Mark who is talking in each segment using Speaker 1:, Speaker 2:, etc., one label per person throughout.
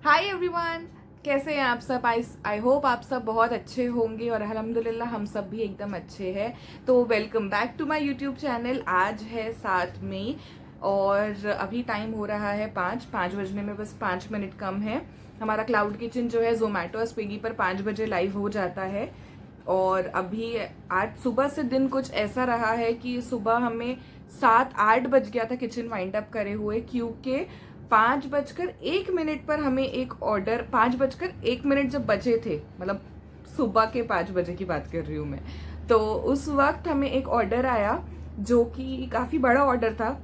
Speaker 1: Hi everyone, कैसे हैं आप सब। आई होप आप सब बहुत अच्छे होंगे और अल्हम्दुलिल्लाह हम सब भी एकदम अच्छे हैं। तो welcome back to my YouTube channel. आज है 7 मई और अभी टाइम हो रहा है 5 बजने में बस 5 मिनट कम है। हमारा क्लाउड किचन जो है जोमेटो और स्विगी पर 5 बजे लाइव हो जाता है। और अभी आज सुबह से दिन कुछ ऐसा रहा है कि सुबह हमें 7-8 बज गया था किचन वाइंड अप करे हुए, क्योंकि 5:01 पर हमें एक ऑर्डर, 5:01 जब बचे थे, मतलब सुबह के 5 बजे की बात कर रही हूँ मैं। तो उस वक्त हमें एक ऑर्डर आया जो कि काफी बड़ा ऑर्डर था,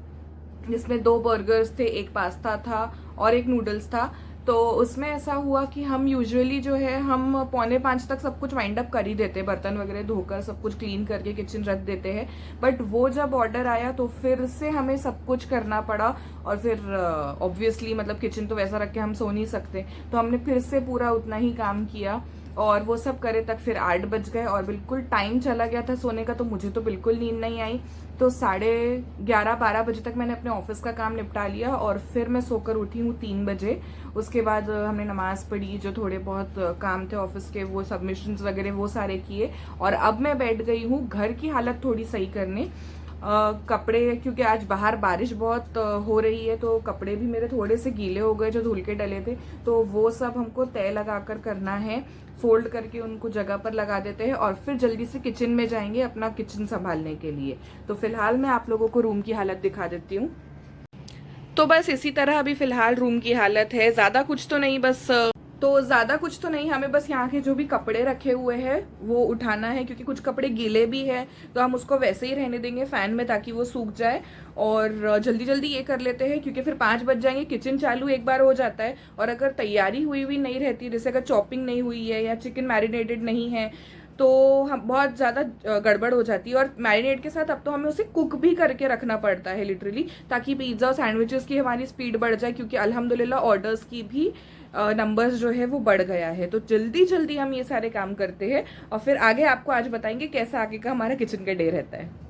Speaker 1: जिसमें 2 बर्गर्स थे, एक पास्ता था और एक नूडल्स था। तो उसमें ऐसा हुआ कि हम यूजुअली जो है हम 4:45 तक सब कुछ वाइंड अप कर ही देते हैं, बर्तन वगैरह धोकर सब कुछ क्लीन करके किचन रख देते हैं। बट वो जब ऑर्डर आया तो फिर से हमें सब कुछ करना पड़ा। और फिर ऑब्वियसली मतलब किचन तो वैसा रख के हम सो नहीं सकते, तो हमने फिर से पूरा उतना ही काम किया और वो सब करे तक फिर 8 बज गए और बिल्कुल टाइम चला गया था सोने का। तो मुझे तो बिल्कुल नींद नहीं आई। तो 11:30-12 बजे तक मैंने अपने ऑफिस का काम निपटा लिया और फिर मैं सोकर उठी हूँ 3 बजे। उसके बाद हमने नमाज पढ़ी, जो थोड़े बहुत काम थे ऑफिस के वो सबमिशंस वगैरह वो सारे किए। और अब मैं बैठ गई हूँ घर की हालत थोड़ी सही करने। कपड़े, क्योंकि आज बाहर बारिश बहुत हो रही है, तो कपड़े भी मेरे थोड़े से गीले हो गए जो धुल के डले थे। तो वो सब हमको तय लगाकर करना है, फोल्ड करके उनको जगह पर लगा देते हैं और फिर जल्दी से किचन में जाएंगे अपना किचन संभालने के लिए। तो फिलहाल मैं आप लोगों को रूम की हालत दिखा देती हूँ। तो बस इसी तरह अभी फिलहाल रूम की हालत है। ज्यादा कुछ तो नहीं, हमें बस यहाँ के जो भी कपड़े रखे हुए हैं वो उठाना है, क्योंकि कुछ कपड़े गीले भी हैं तो हम उसको वैसे ही रहने देंगे फैन में ताकि वो सूख जाए। और जल्दी जल्दी ये कर लेते हैं क्योंकि फिर 5 बज जाएंगे, किचन चालू एक बार हो जाता है और अगर तैयारी हुई हुई नहीं रहती, जैसे अगर चॉपिंग नहीं हुई है या चिकन मैरिनेटेड नहीं है, तो हम बहुत ज़्यादा गड़बड़ हो जाती है। और मैरिनेट के साथ अब तो हमें उसे कुक भी करके रखना पड़ता है लिटरली, ताकि पिज्ज़ा और सैंडविचेस की हमारी स्पीड बढ़ जाए, क्योंकि अल्हम्दुलिल्लाह ऑर्डर्स की भी नंबर्स जो है वो बढ़ गया है। तो जल्दी जल्दी हम ये सारे काम करते हैं और फिर आगे आपको आज बताएंगे कैसा आगे का हमारा किचन का डे रहता है।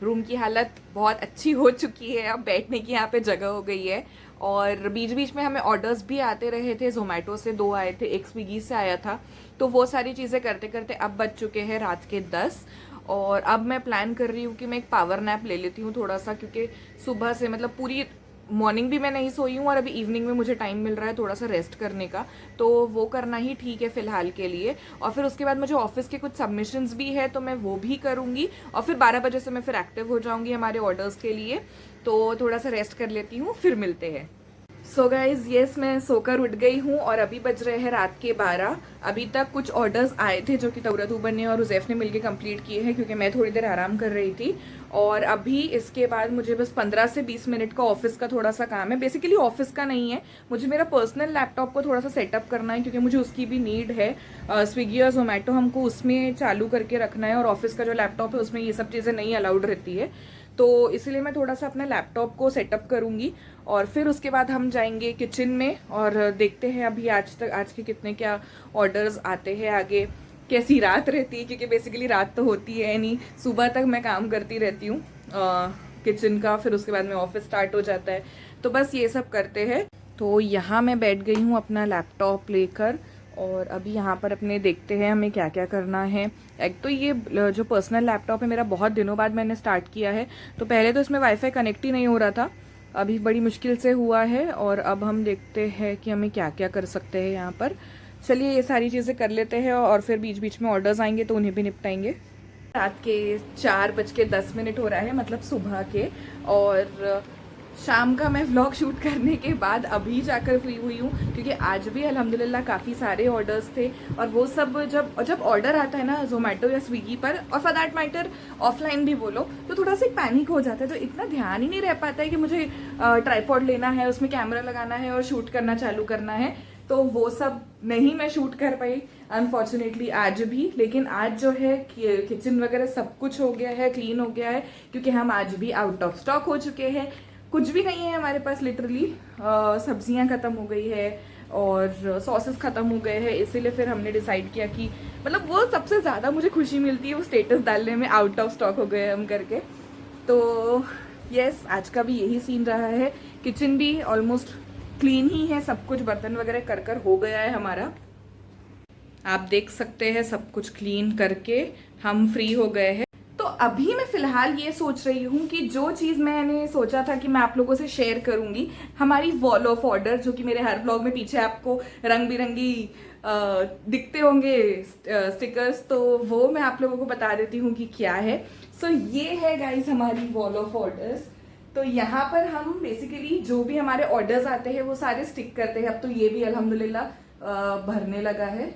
Speaker 1: रूम की हालत बहुत अच्छी हो चुकी है, अब बैठने की यहाँ पे जगह हो गई है। और बीच बीच में हमें ऑर्डर्स भी आते रहे थे, जोमेटो से 2 आए थे, एक स्विगी से आया था। तो वो सारी चीज़ें करते करते अब बज चुके हैं रात के 10। और अब मैं प्लान कर रही हूँ कि मैं एक पावर नैप ले लेती हूँ थोड़ा सा, क्योंकि सुबह से मतलब पूरी मॉर्निंग भी मैं नहीं सोई हूँ और अभी इवनिंग में मुझे टाइम मिल रहा है थोड़ा सा रेस्ट करने का। तो वो करना ही ठीक है फिलहाल के लिए। और फिर उसके बाद मुझे ऑफिस के कुछ सबमिशंस भी है तो मैं वो भी करूँगी और फिर 12 बजे से मैं फिर एक्टिव हो जाऊँगी हमारे ऑर्डर्स के लिए। तो थोड़ा सा रेस्ट कर लेती हूँ, फिर मिलते हैं। सो गाइज यस, मैं सोकर उठ गई हूँ और अभी बज रहे हैं रात के 12। अभी तक कुछ ऑर्डर्स आए थे जो कि तौरतूबर ने और उजैफ ने मिलकर कंप्लीट किए हैं, क्योंकि मैं थोड़ी देर आराम कर रही थी। और अभी इसके बाद मुझे बस 15 से 20 मिनट का ऑफिस का थोड़ा सा काम है। बेसिकली ऑफिस का नहीं है, मुझे मेरा पर्सनल लैपटॉप को थोड़ा सा सेटअप करना है, क्योंकि मुझे उसकी भी नीड है। स्विगी और जोमेटो हमको उसमें चालू करके रखना है और ऑफिस का जो लैपटॉप है उसमें ये सब चीज़ें नहीं अलाउड रहती है। तो इसलिए मैं थोड़ा सा अपना लैपटॉप को सेटअप करूँगी और फिर उसके बाद हम जाएंगे किचन में और देखते हैं अभी आज के कितने क्या ऑर्डर्स आते हैं, आगे कैसी रात रहती है, क्योंकि बेसिकली रात तो होती है नहीं, सुबह तक मैं काम करती रहती हूँ किचन का। फिर उसके बाद में ऑफिस स्टार्ट हो जाता है, तो बस ये सब करते हैं। तो यहाँ मैं बैठ गई हूँ अपना लैपटॉप लेकर और अभी यहाँ पर अपने देखते हैं हमें क्या क्या करना है। एक तो ये जो पर्सनल लैपटॉप है मेरा बहुत दिनों बाद मैंने स्टार्ट किया है, तो पहले तो इसमें वाईफाई कनेक्ट ही नहीं हो रहा था, अभी बड़ी मुश्किल से हुआ है। और अब हम देखते हैं कि हमें क्या क्या कर सकते हैं यहाँ पर। चलिए ये सारी चीज़ें कर लेते हैं और फिर बीच बीच में ऑर्डर्स आएंगे तो उन्हें भी निपटाएंगे। रात के 4:10 हो रहा है, मतलब सुबह के। और शाम का मैं व्लॉग शूट करने के बाद अभी जाकर फ्री हुई हूँ, क्योंकि आज भी अल्हम्दुलिल्लाह काफ़ी सारे ऑर्डर्स थे। और वो सब जब ऑर्डर आता है ना जोमेटो या स्विगी पर, और फॉर दैट मैटर ऑफलाइन भी बोलो, तो थोड़ा सा पैनिक हो जाता है। तो इतना ध्यान ही नहीं रह पाता है कि मुझे ट्राइपॉड लेना है, उसमें कैमरा लगाना है और शूट करना चालू करना है। तो वो सब नहीं मैं शूट कर पाई अनफॉर्चुनेटली आज भी। लेकिन आज जो है किचन वगैरह सब कुछ हो गया है, क्लीन हो गया है, क्योंकि हम आज भी आउट ऑफ स्टॉक हो चुके हैं। कुछ भी नहीं है हमारे पास लिटरली। सब्जियां खत्म हो गई है और सॉसेस खत्म हो गए हैं, इसीलिए फिर हमने डिसाइड किया कि मतलब वो सबसे ज़्यादा मुझे खुशी मिलती है वो स्टेटस डालने में, आउट ऑफ स्टॉक हो गए हम करके। तो यस, आज का भी यही सीन रहा है। किचन भी ऑलमोस्ट क्लीन ही है, सब कुछ बर्तन वगैरह कर हो गया है हमारा। आप देख सकते हैं सब कुछ क्लीन करके हम फ्री हो गए हैं। तो अभी मैं फिलहाल ये सोच रही हूँ कि जो चीज़ मैंने सोचा था कि मैं आप लोगों से शेयर करूंगी, हमारी वॉल ऑफ ऑर्डर, जो कि मेरे हर ब्लॉग में पीछे आपको रंग बिरंगी दिखते होंगे स्टिकर्स, तो वो मैं आप लोगों को बता देती हूँ कि क्या है। सो ये है गाइस हमारी वॉल ऑफ ऑर्डर्स। तो यहाँ पर हम बेसिकली जो भी हमारे ऑर्डर्स आते हैं वो सारे स्टिक करते हैं। अब तो ये भी अल्हम्दुलिल्लाह भरने लगा है,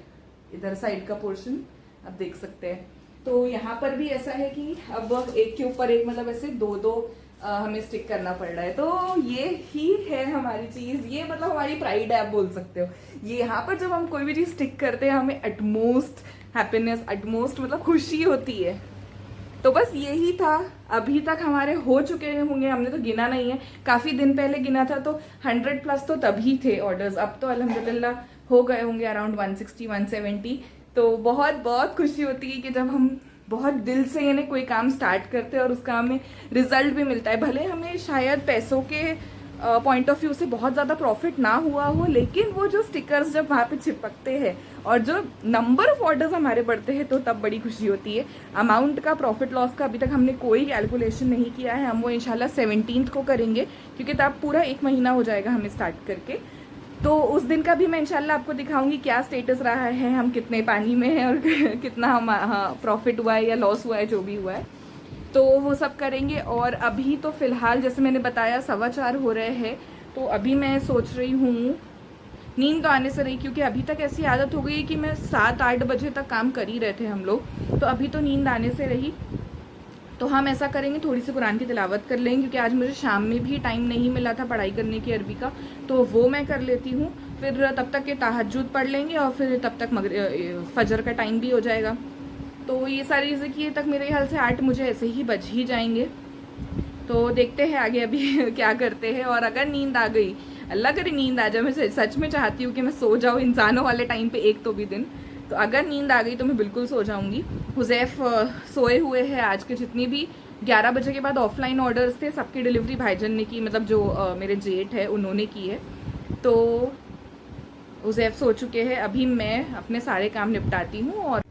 Speaker 1: इधर साइड का पोर्शन आप देख सकते हैं। तो यहाँ पर भी ऐसा है कि अब एक के ऊपर एक, मतलब ऐसे दो दो हमें स्टिक करना पड़ रहा है। तो ये ही है हमारी चीज, ये मतलब हमारी प्राइड है आप बोल सकते हो। ये यहाँ पर जब हम कोई भी चीज स्टिक करते हैं हमें एटमोस्ट हैप्पीनेस, एटमोस्ट मतलब खुशी होती है। तो बस यही था। अभी तक हमारे हो चुके होंगे, हमने तो गिना नहीं है, काफी दिन पहले गिना था तो 100 प्लस तो तभी थे ऑर्डर्स। अब तो अल्हम्दुलिल्लाह हो गए होंगे अराउंड 160 170। तो बहुत बहुत खुशी होती है कि जब हम बहुत दिल से यानी कोई काम स्टार्ट करते हैं और उस काम में रिजल्ट भी मिलता है। भले हमें शायद पैसों के पॉइंट ऑफ व्यू से बहुत ज़्यादा प्रॉफिट ना हुआ हो, लेकिन वो जो स्टिकर्स जब वहाँ पे चिपकते हैं और जो नंबर ऑफ ऑर्डर्स हमारे बढ़ते हैं तो तब बड़ी खुशी होती है। अमाउंट का, प्रॉफिट लॉस का अभी तक हमने कोई कैलकुलेशन नहीं किया है, हम वो इंशाल्लाह 17th को करेंगे, क्योंकि तब पूरा 1 महीना हो जाएगा हमें स्टार्ट करके। तो उस दिन का भी मैं इंशाल्लाह आपको दिखाऊंगी क्या स्टेटस रहा है, हम कितने पानी में हैं और कितना हम प्रॉफिट हुआ है या लॉस हुआ है, जो भी हुआ है तो वो सब करेंगे। और अभी तो फिलहाल जैसे मैंने बताया 4:15 हो रहे हैं, तो अभी मैं सोच रही हूँ, नींद तो आने से रही, क्योंकि अभी तक ऐसी आदत हो गई है कि मैं 7-8 बजे तक काम कर ही रहे थे हम लोग, तो अभी तो नींद आने से रही। तो हम ऐसा करेंगे, थोड़ी सी कुरान की तिलावत कर लेंगे, क्योंकि आज मुझे शाम में भी टाइम नहीं मिला था पढ़ाई करने की अरबी का, तो वो मैं कर लेती हूँ। फिर तब तक के तहज्जुद पढ़ लेंगे और फिर तब तक फजर का टाइम भी हो जाएगा। तो ये सारी चीज़ें किए तक मेरे ख्याल से 8 मुझे ऐसे ही बज ही जाएंगे। तो देखते हैं आगे अभी क्या करते हैं। और अगर नींद आ गई, अल्लाह करे नींद आ जाए, मैं सच में चाहती हूँ कि मैं सो जाऊँ इंसानों वाले टाइम पे एक तो भी दिन। तो अगर नींद आ गई तो मैं बिल्कुल सो जाऊंगी। हुज़ैफ सोए हुए हैं। आज के जितनी भी 11 बजे के बाद ऑफलाइन ऑर्डर्स थे सबकी डिलीवरी भाईजान ने की, मतलब जो मेरे जेठ है उन्होंने की है। तो हुज़ैफ सो चुके हैं, अभी मैं अपने सारे काम निपटाती हूँ। और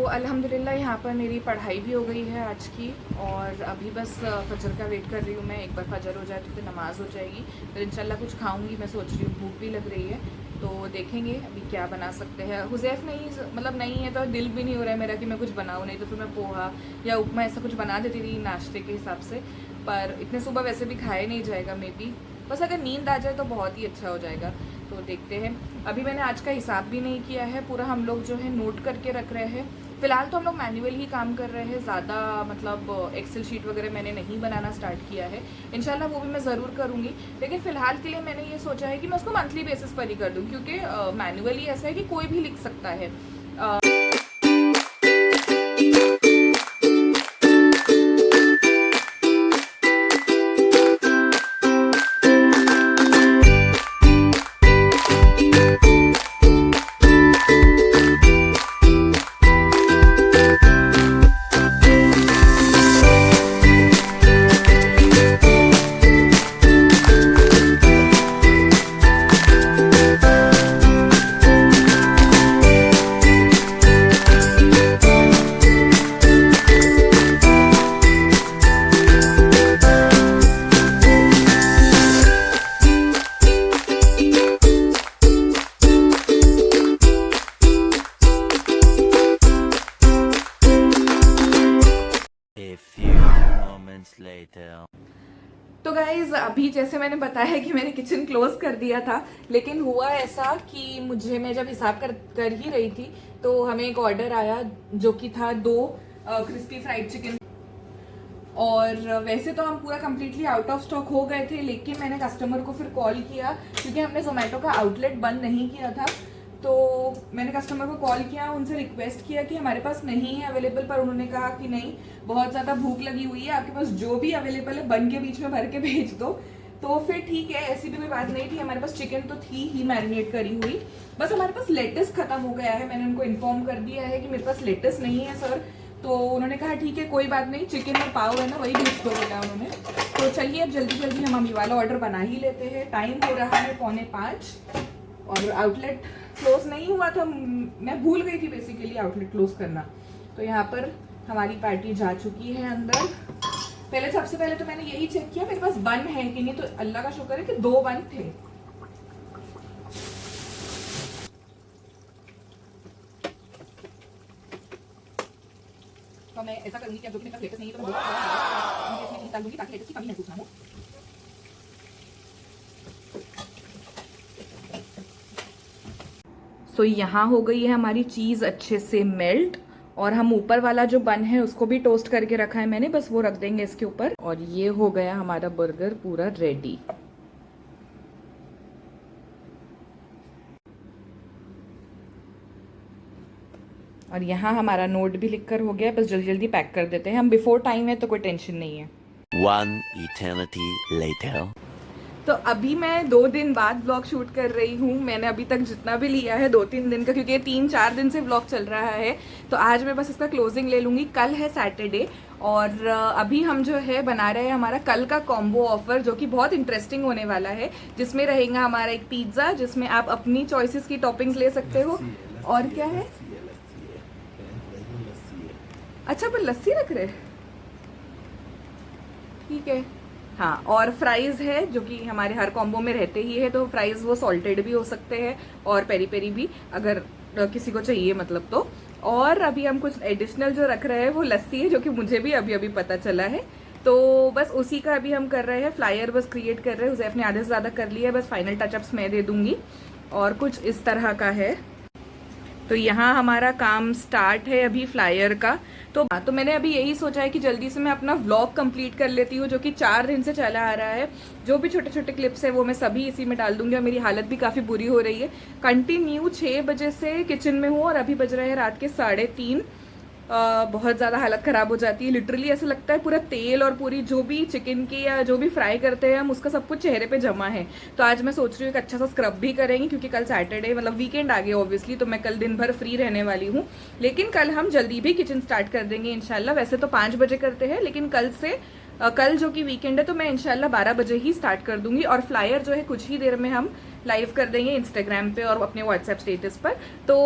Speaker 1: अल्हम्दुलिल्लाह यहाँ पर मेरी पढ़ाई भी हो गई है आज की। और अभी बस फजर का वेट कर रही हूँ मैं। एक बार फजर हो जाए तो फिर नमाज़ हो जाएगी, फिर इंशाल्लाह कुछ खाऊंगी। मैं सोच रही हूँ भूख भी लग रही है, तो देखेंगे अभी क्या बना सकते हैं। हुज़ैफ नहीं है तो दिल भी नहीं हो रहा है मेरा कि मैं कुछ बनाऊँ, नहीं तो फिर मैं पोहा या उपमा ऐसा कुछ बना देती थी नाश्ते के हिसाब से, पर इतने सुबह वैसे भी खाए नहीं जाएगा मे बी। बस अगर नींद आ जाए तो बहुत ही अच्छा हो जाएगा। तो देखते हैं। अभी मैंने आज का हिसाब भी नहीं किया है, पूरा हम लोग जो है नोट करके रख रहे हैं। फिलहाल तो हम लोग मैन्युअल ही काम कर रहे हैं, ज़्यादा मतलब एक्सेल शीट वगैरह मैंने नहीं बनाना स्टार्ट किया है। इंशाल्लाह वो भी मैं ज़रूर करूँगी, लेकिन फ़िलहाल के लिए मैंने ये सोचा है कि मैं उसको मंथली बेसिस पर ही कर दूँ, क्योंकि मैन्युअली ऐसा है कि कोई भी लिख सकता है।
Speaker 2: moments later.
Speaker 1: तो गाइज अभी जैसे मैंने बताया कि मैंने किचन क्लोज कर दिया था, लेकिन हुआ ऐसा कि मैं जब हिसाब कर ही रही थी तो हमें एक ऑर्डर आया जो कि था 2 क्रिस्पी फ्राइड चिकन। और वैसे तो हम पूरा कम्प्लीटली आउट ऑफ स्टॉक हो गए थे, लेकिन मैंने कस्टमर को फिर कॉल किया क्योंकि हमने जोमेटो का आउटलेट बंद नहीं किया था। तो मैंने कस्टमर को कॉल किया, उनसे रिक्वेस्ट किया कि हमारे पास नहीं है अवेलेबल, पर उन्होंने कहा कि नहीं, बहुत ज़्यादा भूख लगी हुई है, आपके पास जो भी अवेलेबल है बन के बीच में भर के भेज दो। तो फिर ठीक है, ऐसी भी कोई बात नहीं थी, हमारे पास चिकन तो थी ही मैरिनेट करी हुई, बस हमारे पास लेटस खत्म हो गया है। मैंने उनको इन्फॉर्म कर दिया है कि मेरे पास लेटस नहीं है सर। तो उन्होंने कहा ठीक है कोई बात नहीं, चिकन और पाव है ना वही भेज दो बेटा उन्होंने। तो चलिए अब जल्दी जल्दी हम ये वाला ऑर्डर बना ही लेते हैं। टाइम हो रहा है 4:45 और आउटलेट क्लोज नहीं हुआ था, मैं भूल गई थी बेसिकली आउटलेट क्लोज करना। तो यहाँ पर हमारी पार्टी जा चुकी है अंदर। सबसे पहले तो मैंने यही चेक किया मेरे पास बन है कि नहीं, तो अल्लाह का शुक्र है कि 2 बन थे। तो मैं ऐसा करूंगी कि अब जो मेरे पास लेटेस्ट नहीं है तो मैं इसमें निकाल दूंगी ताकि लेटेस्ट की कमी महसूस ना हो। सो यहाँ हो गई है हमारी चीज़ अच्छे से मेल्ट, और हम ऊपर वाला जो बन है उसको भी टोस्ट करके रखा है मैंने, बस वो रख देंगे इसके ऊपर। और ये हो गया हमारा बर्गर पूरा रेडी। और यहाँ हमारा नोट भी लिखकर हो गया, बस जल्दी जल्दी पैक कर देते हैं। हम बिफोर टाइम है तो कोई टेंशन नहीं है।
Speaker 2: 1 eternity later.
Speaker 1: तो अभी मैं 2 दिन बाद ब्लॉग शूट कर रही हूँ। मैंने अभी तक जितना भी लिया है 2-3 दिन का, क्योंकि 3-4 दिन से ब्लॉग चल रहा है, तो आज मैं बस इसका क्लोजिंग ले लूँगी। कल है सैटरडे, और अभी हम जो है बना रहे हैं हमारा कल का कॉम्बो ऑफर, जो कि बहुत इंटरेस्टिंग होने वाला है, जिसमें रहेगा हमारा एक पिज्ज़ा जिसमें आप अपनी चॉइसेस की टॉपिंग्स ले सकते हो। और क्या है? अच्छा पर लस्सी रख रहे, ठीक है। हाँ, और फ्राइज़ है जो कि हमारे हर कॉम्बो में रहते ही है, तो फ्राइज़ वो सॉल्टेड भी हो सकते हैं और पेरी पेरी भी, अगर किसी को चाहिए मतलब तो। और अभी हम कुछ एडिशनल जो रख रहे हैं वो लस्सी है, जो कि मुझे भी अभी अभी पता चला है। तो बस उसी का अभी हम कर रहे हैं, फ्लायर बस क्रिएट कर रहे हैं। उसे अपने आधे से ज़्यादा कर लिया है, बस फाइनल टचअप्स मैं दे दूंगी। और कुछ इस तरह का है। तो यहाँ हमारा काम स्टार्ट है अभी फ्लायर का। तो मैंने अभी यही सोचा है कि जल्दी से मैं अपना व्लॉग कंप्लीट कर लेती हूँ, जो कि 4 दिन से चला आ रहा है। जो भी छोटे छोटे क्लिप्स है वो मैं सभी इसी में डाल दूंगी। और मेरी हालत भी काफ़ी बुरी हो रही है, कंटिन्यू 6 बजे से किचन में हूँ और अभी बज रहे हैं रात के 3:30। बहुत ज़्यादा हालत ख़राब हो जाती है। लिटरली ऐसा लगता है पूरा तेल और पूरी जो भी चिकन की या जो भी फ्राई करते हैं हम, उसका सब कुछ चेहरे पे जमा है। तो आज मैं सोच रही हूँ एक अच्छा सा स्क्रब भी करेंगे, क्योंकि कल सैटरडे मतलब वीकेंड आ गया ऑब्वियसली, तो मैं कल दिन भर फ्री रहने वाली हूँ। लेकिन कल हम जल्दी भी किचन स्टार्ट कर देंगे इंशाल्लाह। वैसे तो 5 बजे करते हैं, लेकिन कल जो कि वीकेंड है तो मैं इंशाल्लाह 12 बजे ही स्टार्ट कर दूंगी। और फ्लायर जो है कुछ ही देर में हम लाइव कर देंगे इंस्टाग्राम पे और अपने व्हाट्सएप स्टेटस पर। तो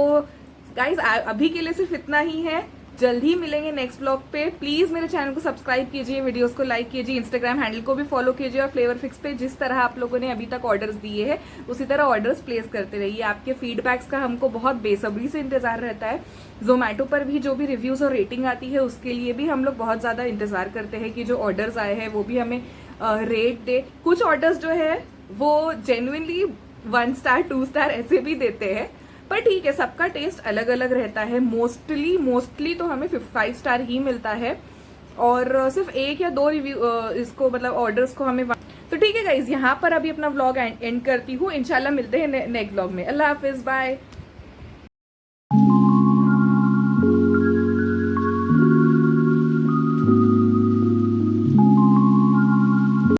Speaker 1: गाइज अभी के लिए सिर्फ इतना ही है, जल्द ही मिलेंगे नेक्स्ट ब्लॉग पे। प्लीज मेरे चैनल को सब्सक्राइब कीजिए, वीडियोस को लाइक कीजिए, इंस्टाग्राम हैंडल को भी फॉलो कीजिए, और फ्लेवर फिक्स पे जिस तरह आप लोगों ने अभी तक ऑर्डर्स दिए हैं उसी तरह ऑर्डर्स प्लेस करते रहिए। आपके फीडबैक्स का हमको बहुत बेसब्री से इंतजार रहता है। जोमेटो पर भी जो भी रिव्यूज और रेटिंग आती है उसके लिए भी हम लोग बहुत ज्यादा इंतजार करते हैं कि जो ऑर्डर्स आए हैं वो भी हमें रेट दे। कुछ ऑर्डर्स जो है वो जेन्युइनली 1 स्टार 2 स्टार ऐसे भी देते हैं, पर ठीक है, सबका टेस्ट अलग अलग रहता है। मोस्टली तो हमें 5 स्टार ही मिलता है, और सिर्फ 1 या 2 रिव्यू इसको मतलब ऑर्डर्स को हमें। तो ठीक है गाइज, यहाँ पर अभी अपना व्लॉग एंड करती हूँ। इंशाल्लाह मिलते हैं नेक्स्ट व्लॉग में। अल्लाह हाफिज, बाय।